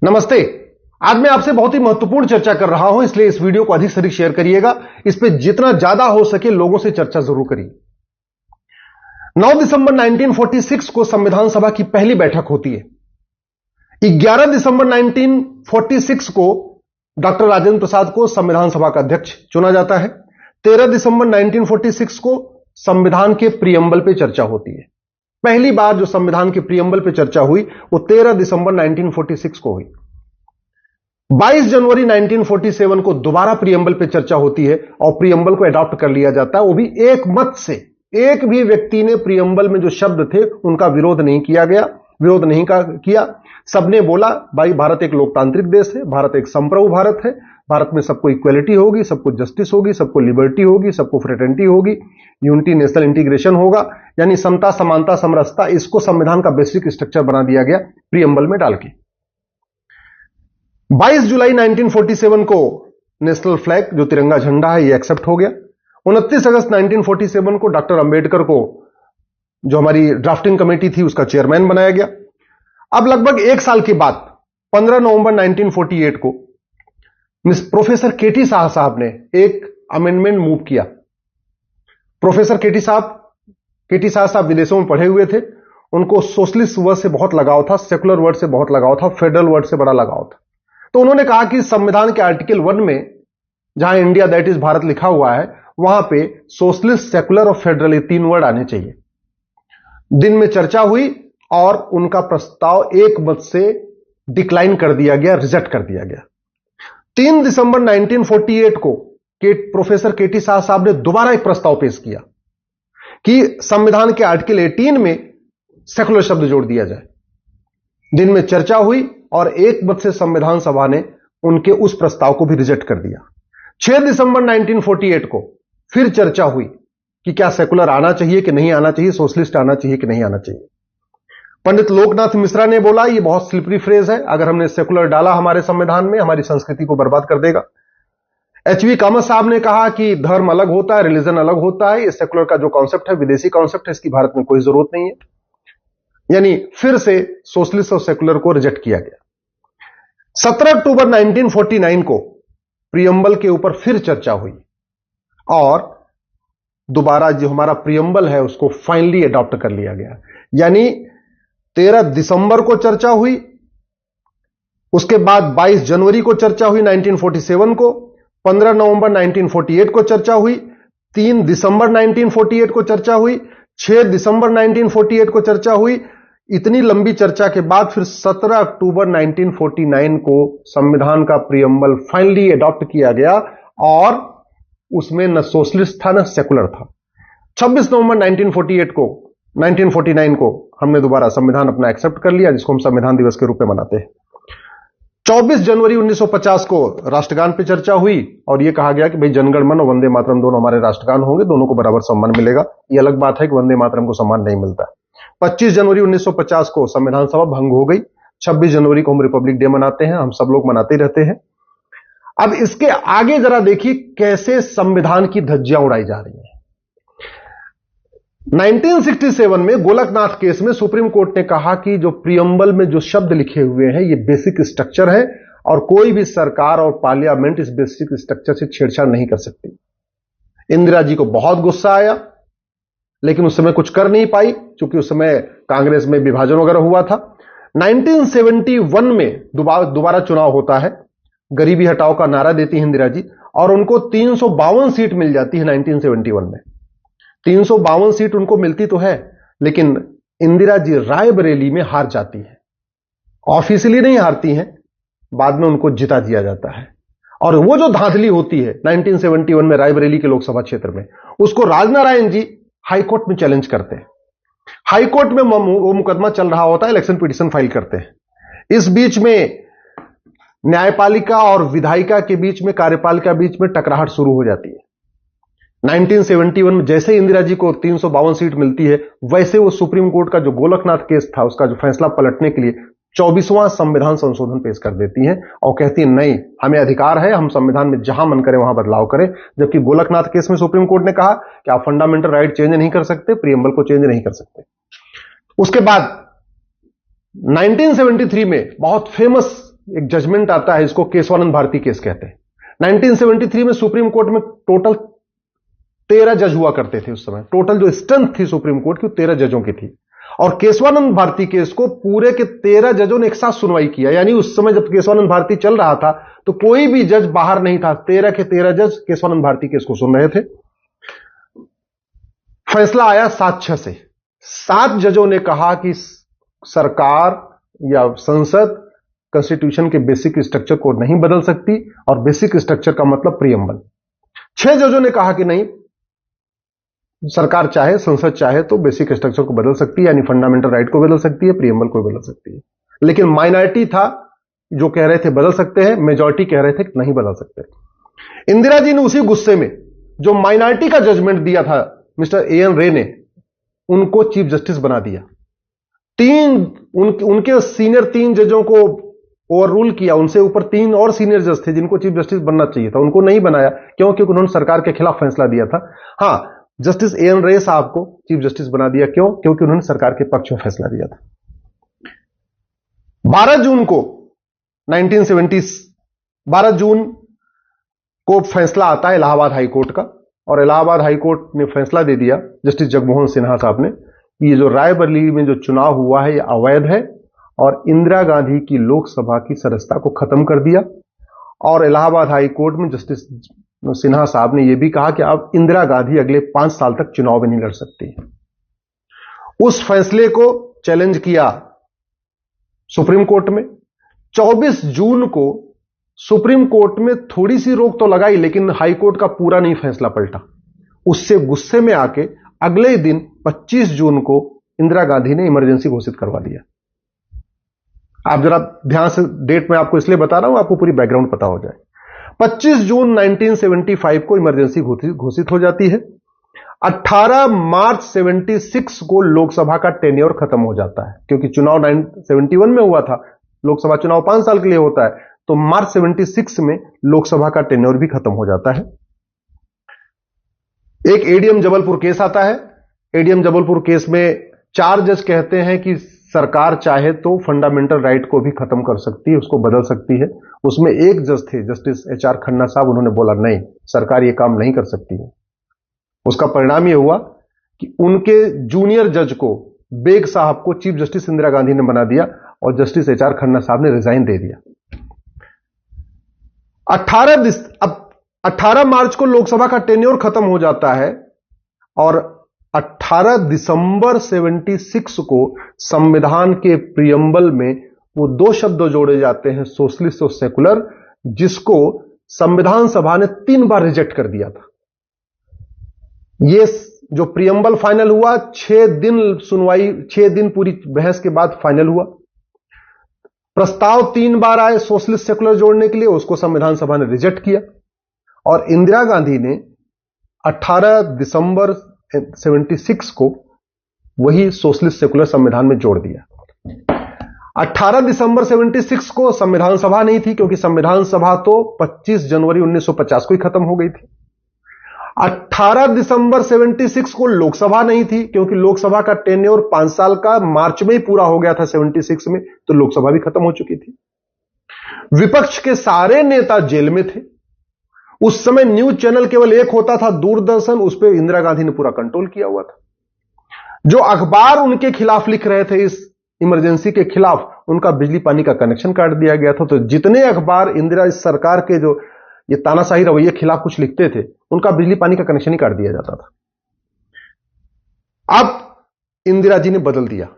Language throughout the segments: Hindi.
नमस्ते। आज मैं आपसे बहुत ही महत्वपूर्ण चर्चा कर रहा हूं, इसलिए इस वीडियो को अधिक से अधिक शेयर करिएगा। इस पे जितना ज्यादा हो सके लोगों से चर्चा जरूर करिए। 9 दिसंबर 1946 को संविधान सभा की पहली बैठक होती है। 11 दिसंबर 1946 को डॉक्टर राजेंद्र प्रसाद को संविधान सभा का अध्यक्ष चुना जाता है। 13 दिसंबर 1946 को संविधान के प्रीएम्बल पे चर्चा होती है। पहली बार जो संविधान के प्रीएम्बल पे चर्चा हुई वो 13 दिसंबर 1946 को हुई। 22 जनवरी 1947 को दोबारा प्रीएम्बल पे चर्चा होती है और प्रीएम्बल को अडॉप्ट कर लिया जाता है, वो भी एक मत से। एक भी व्यक्ति ने प्रीएम्बल में जो शब्द थे उनका विरोध नहीं किया। सबने बोला भाई भारत एक लोकतांत्रिक देश है, भारत एक संप्रभु भारत है, भारत में सबको इक्वलिटी होगी, सबको जस्टिस होगी, सबको लिबर्टी होगी, सबको फ्रेटर्निटी होगी, यूनिटी नेशनल इंटीग्रेशन होगा, यानी समता समानता समरसता। इसको संविधान का बेसिक स्ट्रक्चर बना दिया गया प्रीएम्बल में डाल के। 22 जुलाई 1947 को नेशनल फ्लैग जो तिरंगा झंडा है ये एक्सेप्ट हो गया। 29 अगस्त 1947 को डॉक्टर अंबेडकर को जो हमारी ड्राफ्टिंग कमेटी थी उसका चेयरमैन बनाया गया। अब लगभग एक साल के बाद 15 नवंबर 1948 को प्रोफेसर केटी शाह साहब ने एक अमेंडमेंट मूव किया। प्रोफेसर केटी शाह साहब विदेशों में पढ़े हुए थे, उनको सोशलिस्ट वर्ड से बहुत लगाव था, सेकुलर वर्ड से बहुत लगाव था, फेडरल वर्ड से बड़ा लगाव था। तो उन्होंने कहा कि संविधान के आर्टिकल 1 में जहां इंडिया दैट इज भारत लिखा हुआ है वहां पे सोशलिस्ट, सेकुलर और फेडरल ये 3 वर्ड आने चाहिए। दिन में चर्चा हुई और उनका प्रस्ताव एक मत से डिक्लाइन कर दिया गया, रिजेक्ट कर दिया गया। 3 दिसंबर 1948 को प्रोफेसर केटी शाह साहब ने दोबारा एक प्रस्ताव पेश किया कि संविधान के आर्टिकल 18 में सेकुलर शब्द जोड़ दिया जाए। दिन में चर्चा हुई और एक मत से संविधान सभा ने उनके उस प्रस्ताव को भी रिजेक्ट कर दिया। 6 दिसंबर 1948 को फिर चर्चा हुई कि क्या सेकुलर आना चाहिए कि नहीं आना चाहिए, सोशलिस्ट आना चाहिए कि नहीं आना चाहिए। पंडित लोकनाथ मिश्रा ने बोला ये बहुत स्लिपरी फ्रेज है, अगर हमने सेकुलर डाला हमारे संविधान में हमारी संस्कृति को बर्बाद कर देगा। एचवी कामत साहब ने कहा कि धर्म अलग होता है, रिलीजन अलग होता है, ये सेकुलर का जो कॉन्सेप्ट है विदेशी कॉन्सेप्ट है, इसकी भारत में कोई जरूरत नहीं है। यानी फिर से सोशलिस्ट और सेकुलर को रिजेक्ट किया गया। 17 अक्टूबर 1949 को प्रीएम्बल के ऊपर फिर चर्चा हुई और दोबारा जो हमारा प्रीएम्बल है उसको फाइनली अडॉप्ट कर लिया गया। यानी 13 दिसंबर को चर्चा हुई, उसके बाद 22 जनवरी को चर्चा हुई 1947 को, 15 नवंबर 1948 को चर्चा हुई, 3 दिसंबर 1948 को चर्चा हुई, 6 दिसंबर 1948 को चर्चा हुई। इतनी लंबी चर्चा के बाद फिर 17 अक्टूबर 1949 को संविधान का प्रीएम्बल फाइनली अडॉप्ट किया गया और उसमें न सोशलिस्ट था न सेकुलर था। 26 नवंबर 1949 को हमने दोबारा संविधान अपना एक्सेप्ट कर लिया, जिसको हम संविधान दिवस के रूप में मनाते हैं। 24 जनवरी 1950 को राष्ट्रगान पे चर्चा हुई और यह कहा गया कि भाई जनगण मन और वंदे मातरम दोनों हमारे राष्ट्रगान होंगे, दोनों को बराबर सम्मान मिलेगा। यह अलग बात है कि वंदे मातरम को सम्मान नहीं मिलता। 25 जनवरी 1950 को संविधान सभा भंग हो गई। 26 जनवरी को हम रिपब्लिक डे मनाते हैं, हम सब लोग मनाते रहते हैं। अब इसके आगे जरा देखिए कैसे संविधान की धज्जियां उड़ाई जा रही हैं। 1967 में गोलकनाथ केस में सुप्रीम कोर्ट ने कहा कि जो प्रीएम्बल में जो शब्द लिखे हुए हैं ये बेसिक स्ट्रक्चर है और कोई भी सरकार और पार्लियामेंट इस बेसिक स्ट्रक्चर से छेड़छाड़ नहीं कर सकती। इंदिरा जी को बहुत गुस्सा आया, लेकिन उस समय कुछ कर नहीं पाई क्योंकि उस समय कांग्रेस में विभाजन वगैरह हुआ था। 1971 में दोबारा चुनाव होता है, गरीबी हटाओ का नारा देती है इंदिरा जी और उनको 352 सीट मिल जाती है। 1971 में 352 सीट उनको मिलती तो है, लेकिन इंदिरा जी रायबरेली में हार जाती है। ऑफिशियली नहीं हारती हैं, बाद में उनको जिता दिया जाता है। और वो जो धांधली होती है 1971 में रायबरेली के लोकसभा क्षेत्र में, उसको राजनारायण जी हाईकोर्ट में चैलेंज करते हैं। हाईकोर्ट में वो मुकदमा चल रहा होता है, इलेक्शन पिटीशन फाइल करते हैं। इस बीच में न्यायपालिका और विधायिका के बीच में, कार्यपालिका बीच में टकराहट शुरू हो जाती है। 1971 में जैसे इंदिरा जी को 352 सीट मिलती है, वैसे वो सुप्रीम कोर्ट का जो गोलकनाथ केस था उसका जो फैसला पलटने के लिए 24वां संविधान संशोधन पेश कर देती हैं और कहती है नहीं, हमें अधिकार है, हम संविधान में जहां मन करे वहां बदलाव करें। जबकि गोलकनाथ केस में सुप्रीम कोर्ट ने कहा कि आप फंडामेंटल राइट चेंज नहीं कर सकते, प्रीएम्बल को चेंज नहीं कर सकते। उसके बाद 1973 में बहुत फेमस एक जजमेंट आता है, इसको केशवानंद भारती केस कहते हैं। 1973 में सुप्रीम कोर्ट में टोटल 13 जज हुआ करते थे। उस समय टोटल जो स्ट्रेंथ थी सुप्रीम कोर्ट की 13 जजों की थी, और केशवानंद भारती केस को पूरे के 13 जजों ने एक साथ सुनवाई किया। यानी उस समय जब केशवानंद भारती चल रहा था तो कोई भी जज बाहर नहीं था, 13 के 13 जज केशवानंद भारती केस को सुन रहे थे। फैसला आया 7-6 से। 7 जजों ने कहा कि सरकार या संसद कॉन्स्टिट्यूशन के बेसिक स्ट्रक्चर को नहीं बदल सकती, और बेसिक स्ट्रक्चर का मतलब प्रीएम्बल। 6 जजों ने कहा कि नहीं, सरकार चाहे, संसद चाहे तो बेसिक स्ट्रक्चर को बदल सकती है, यानी फंडामेंटल राइट को बदल सकती है, प्रीएम्बल को बदल सकती है। लेकिन माइनॉरिटी था जो कह रहे थे बदल सकते हैं, मेजॉरिटी कह रहे थे कि नहीं बदल सकते। इंदिरा जी ने उसी गुस्से में जो माइनॉरिटी का जजमेंट दिया था मिस्टर एएन रे ने, उनको चीफ जस्टिस बना दिया। उनके सीनियर 3 जजों को ओवर रूल किया, उनसे ऊपर 3 और सीनियर जज थे जिनको चीफ जस्टिस बनना चाहिए था, उनको नहीं बनाया। क्यों? क्योंकि उन्होंने सरकार के खिलाफ फैसला दिया था। हां, जस्टिस एएन रे साहब को चीफ जस्टिस बना दिया। क्यों? क्योंकि उन्होंने सरकार के पक्ष में फैसला दिया था। 12 जून को 12 जून को फैसला आता है इलाहाबाद हाईकोर्ट का, और इलाहाबाद हाईकोर्ट ने फैसला दे दिया जस्टिस जगमोहन सिन्हा साहब ने, ये जो रायबरेली में जो चुनाव हुआ है ये अवैध है, और इंदिरा गांधी की लोकसभा की सदस्यता को खत्म कर दिया। और इलाहाबाद हाईकोर्ट में जस्टिस सिन्हा साहब ने यह भी कहा कि अब इंदिरा गांधी अगले 5 साल तक चुनाव भी नहीं लड़ सकती। उस फैसले को चैलेंज किया सुप्रीम कोर्ट में। 24 जून को सुप्रीम कोर्ट में थोड़ी सी रोक तो लगाई, लेकिन हाईकोर्ट का पूरा नहीं फैसला पलटा। उससे गुस्से में आके अगले ही दिन 25 जून को इंदिरा गांधी ने इमरजेंसी घोषित करवा दिया। आप जरा ध्यान से, डेट में आपको इसलिए बता रहा हूं आपको पूरी बैकग्राउंड पता हो जाए। 25 जून 1975 को इमरजेंसी घोषित हो जाती है। 18 मार्च 76 को लोकसभा का टेन्योर खत्म हो जाता है, क्योंकि चुनाव 71 में हुआ था, लोकसभा चुनाव 5 साल के लिए होता है, तो मार्च 76 में लोकसभा का टेन्योर भी खत्म हो जाता है। एक एडीएम जबलपुर केस आता है। एडीएम जबलपुर केस में 4 जज कहते हैं कि सरकार चाहे तो फंडामेंटल राइट को भी खत्म कर सकती है, उसको बदल सकती है। उसमें एक जज थे जस्टिस एचआर खन्ना साहब, उन्होंने बोला नहीं, सरकार यह काम नहीं कर सकती है। उसका परिणाम यह हुआ कि उनके जूनियर जज को, बेग साहब को, चीफ जस्टिस इंदिरा गांधी ने बना दिया, और जस्टिस एचआर खन्ना साहब ने रिजाइन दे दिया। 18 मार्च को लोकसभा का टेन्योर खत्म हो जाता है, और 18 दिसंबर 76 को संविधान के प्रीएम्बल में वो 2 शब्द जोड़े जाते हैं, सोशलिस्ट और सेकुलर, जिसको संविधान सभा ने 3 बार रिजेक्ट कर दिया था। ये जो प्रीएम्बल फाइनल हुआ, 6 दिन सुनवाई, 6 दिन पूरी बहस के बाद फाइनल हुआ। प्रस्ताव 3 बार आए सोशलिस्ट सेकुलर जोड़ने के लिए, उसको संविधान सभा ने रिजेक्ट किया, और इंदिरा गांधी ने 18 दिसंबर 76 को वही सोशलिस्ट सेकुलर संविधान में जोड़ दिया। 18 दिसंबर 76 को संविधान सभा नहीं थी, क्योंकि संविधान सभा तो 25 जनवरी 1950 को ही खत्म हो गई थी। 18 दिसंबर 76 को लोकसभा नहीं थी, क्योंकि लोकसभा का टेन्योर 5 साल का मार्च में ही पूरा हो गया था 76 में, तो लोकसभा भी खत्म हो चुकी थी। विपक्ष के सारे नेता जेल में थे। उस समय न्यूज चैनल केवल एक होता था, दूरदर्शन, उस पर इंदिरा गांधी ने पूरा कंट्रोल किया हुआ था। जो अखबार उनके खिलाफ लिख रहे थे, इस इमरजेंसी के खिलाफ, उनका बिजली पानी का कनेक्शन काट दिया गया था। तो जितने अखबार इंदिरा सरकार के जो ये तानाशाही रवैये के खिलाफ कुछ लिखते थे, उनका बिजली पानी का कनेक्शन ही काट दिया जाता था। अब इंदिरा जी ने बदल दिया,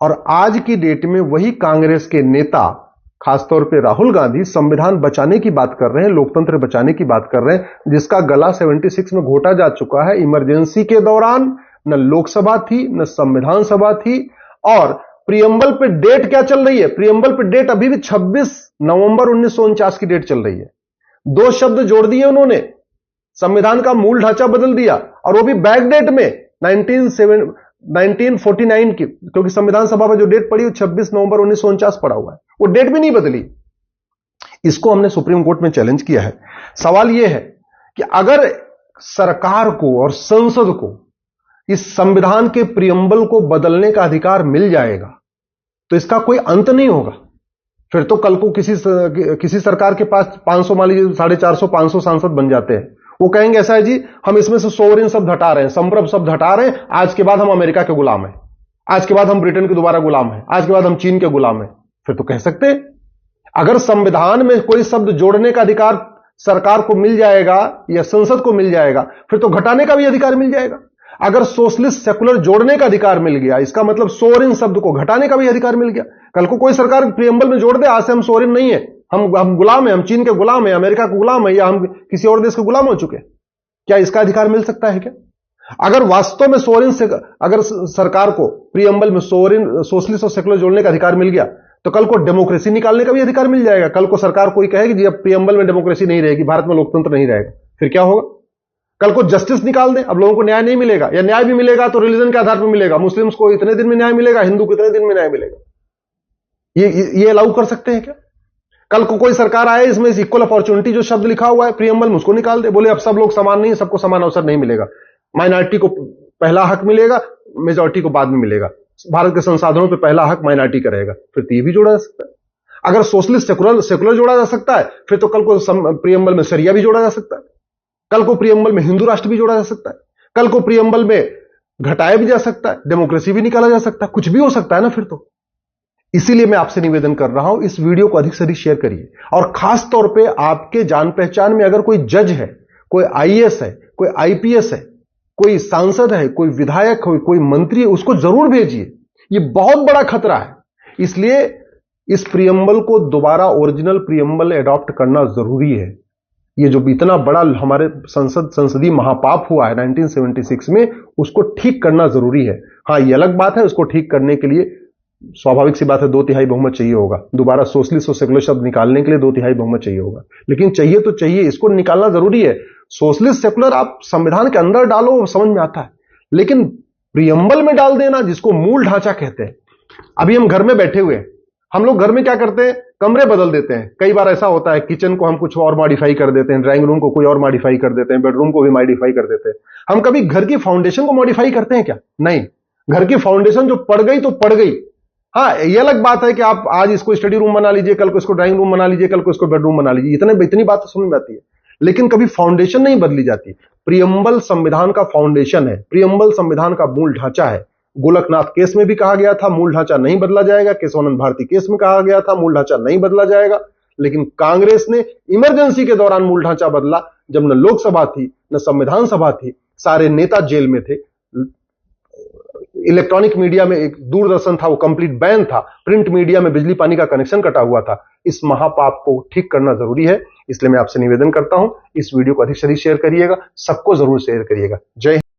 और आज की डेट में वही कांग्रेस के नेता, खासतौर पे राहुल गांधी, संविधान बचाने की बात कर रहे हैं, लोकतंत्र बचाने की बात कर रहे हैं, जिसका गला 76 में घोटा जा चुका है। इमरजेंसी के दौरान न लोकसभा थी, न संविधान सभा थी, और प्रीएम्बल पे डेट क्या चल रही है? प्रीएम्बल पे डेट अभी भी 26 नवंबर 1949 की डेट चल रही है। 2 शब्द जोड़ दिए उन्होंने, संविधान का मूल ढांचा बदल दिया, और वो भी बैक डेट में 1949 की, क्योंकि संविधान सभा में जो डेट पड़ी वो 26 नवंबर 1949 पड़ा हुआ है, वो डेट भी नहीं बदली। इसको हमने सुप्रीम कोर्ट में चैलेंज किया है। सवाल यह है कि अगर सरकार को और संसद को इस संविधान के प्रीएम्बल को बदलने का अधिकार मिल जाएगा तो इसका कोई अंत नहीं होगा। फिर तो कल को किसी सरकार के पास 500, मान लीजिए 450, 500 सांसद बन जाते हैं, वो कहेंगे ऐसा है जी, हम इसमें से सोवरेन शब्द हटा रहे हैं, संप्रभु शब्द हटा रहे हैं, आज के बाद हम अमेरिका के गुलाम हैं, आज के बाद हम ब्रिटेन के दोबारा गुलाम हैं, आज के बाद हम चीन के गुलाम हैं। फिर तो कह सकते हैं। अगर संविधान में कोई शब्द जोड़ने का अधिकार सरकार को मिल जाएगा या संसद को मिल जाएगा, फिर तो घटाने का भी अधिकार मिल जाएगा। अगर सोशलिस्ट सेकुलर जोड़ने का अधिकार मिल गया, इसका मतलब सोवरेन शब्द को घटाने का भी अधिकार मिल गया। कल को कोई सरकार प्रियम्बल में जोड़ दे, आज से हम सोवरेन नहीं है, हम गुलाम हैं, हम चीन के गुलाम हैं, अमेरिका के गुलाम है, या हम किसी और देश के गुलाम हो चुके हैं, क्या इसका अधिकार मिल सकता है क्या? अगर वास्तव में सोवरेन से अगर सरकार को प्रियम्बल में सोवरेन, सोशलिस्ट और सेकुलर जोड़ने का अधिकार मिल गया, तो कल को डेमोक्रेसी निकालने का भी अधिकार मिल जाएगा। कल को सरकार कोई कहेगी जी अब प्रियम्बल में डेमोक्रेसी नहीं रहेगी, भारत में लोकतंत्र नहीं रहेगा, फिर क्या होगा? कल को जस्टिस निकाल दें, अब लोगों को न्याय नहीं मिलेगा, या न्याय भी मिलेगा तो रिलीजन के आधार पर मिलेगा, मुस्लिम्स को इतने दिन में न्याय मिलेगा, हिंदू को इतने दिन में न्याय मिलेगा। ये अलाउ कर सकते हैं क्या? कल को कोई सरकार आए, इसमें इक्वल अपॉर्चुनिटी जो शब्द लिखा हुआ है प्रियम्बल में, उसको निकाल दे, बोले अब सब लोग समान नहीं, सबको समान अवसर नहीं मिलेगा, माइनॉरिटी को पहला हक मिलेगा, मेजॉरिटी को बाद में मिलेगा, भारत के संसाधनों पर पहला हक माइनॉरिटी का रहेगा, फिर तो ये भी जोड़ा जा सकता है। अगर सोशलिस्ट सेकुलर जोड़ा जा सकता है, फिर तो कल को प्रियम्बल में शरिया भी जोड़ा जा सकता है, कल को प्रियम्बल में हिंदू राष्ट्र भी जोड़ा जा सकता है, कल को प्रियम्बल में घटाया भी जा सकता है, डेमोक्रेसी भी निकाला जा सकता है, कुछ भी हो सकता है ना फिर तो। इसीलिए मैं आपसे निवेदन कर रहा हूं, इस वीडियो को अधिक से अधिक शेयर करिए, और खास तौर पे आपके जान पहचान में अगर कोई जज है, कोई आईएएस है, कोई आईपीएस है, कोई सांसद है, कोई विधायक हो, कोई मंत्री है, उसको जरूर भेजिए। ये बहुत बड़ा खतरा है। इसलिए इस प्रियम्बल को दोबारा ओरिजिनल प्रियम्बल एडॉप्ट करना जरूरी है। ये जो इतना बड़ा हमारे संसदीय महापाप हुआ है 1976 में, उसको ठीक करना जरूरी है। हां, ये अलग बात है, उसको ठीक करने के लिए स्वाभाविक सी बात है 2/3 बहुमत चाहिए होगा, दोबारा सोशलिस्ट और सेकुलर शब्द निकालने के लिए 2/3 बहुमत चाहिए होगा, लेकिन चाहिए तो चाहिए, इसको निकालना जरूरी है। सोशलिस्ट सेकुलर आप संविधान के अंदर डालो, समझ में आता है, लेकिन प्रियम्बल में डाल देना, जिसको मूल ढांचा कहते हैं। अभी हम घर में बैठे हुए हैं, हम लोग घर में क्या करते हैं, कमरे बदल देते हैं। कई बार ऐसा होता है, किचन को हम कुछ और मॉडिफाई कर देते हैं, ड्राइंग रूम को कोई और मॉडिफाई कर देते हैं, बेडरूम को भी मॉडिफाई कर देते हैं। हम कभी घर की फाउंडेशन को मॉडिफाई करते हैं क्या? नहीं। घर की फाउंडेशन जो पड़ गई तो पड़ गई। हाँ, ये अलग बात है कि आप आज इसको स्टडी रूम बना लीजिए, कल को इसको ड्राइंग रूम बना लीजिए, कल को इसको बेडरूम बना लीजिए, इतनी बात तो समझ में आती है, लेकिन कभी फाउंडेशन नहीं बदली जाती। प्रियम्बल संविधान का फाउंडेशन है, प्रियम्बल संविधान का मूल ढांचा है। गोलकनाथ केस में भी कहा गया था मूल ढांचा नहीं बदला जाएगा, केशवानंद भारती केस में कहा गया था मूल ढांचा नहीं बदला जाएगा, लेकिन कांग्रेस ने इमरजेंसी के दौरान मूल ढांचा बदला, जब न लोकसभा थी न संविधान सभा थी, सारे नेता जेल में थे, इलेक्ट्रॉनिक मीडिया में एक दूरदर्शन था वो कंप्लीट बैन था, प्रिंट मीडिया में बिजली पानी का कनेक्शन कटा हुआ था। इस महापाप को ठीक करना जरूरी है, इसलिए मैं आपसे निवेदन करता हूं, इस वीडियो को अधिक से अधिक शेयर करिएगा, सबको जरूर शेयर करिएगा। जय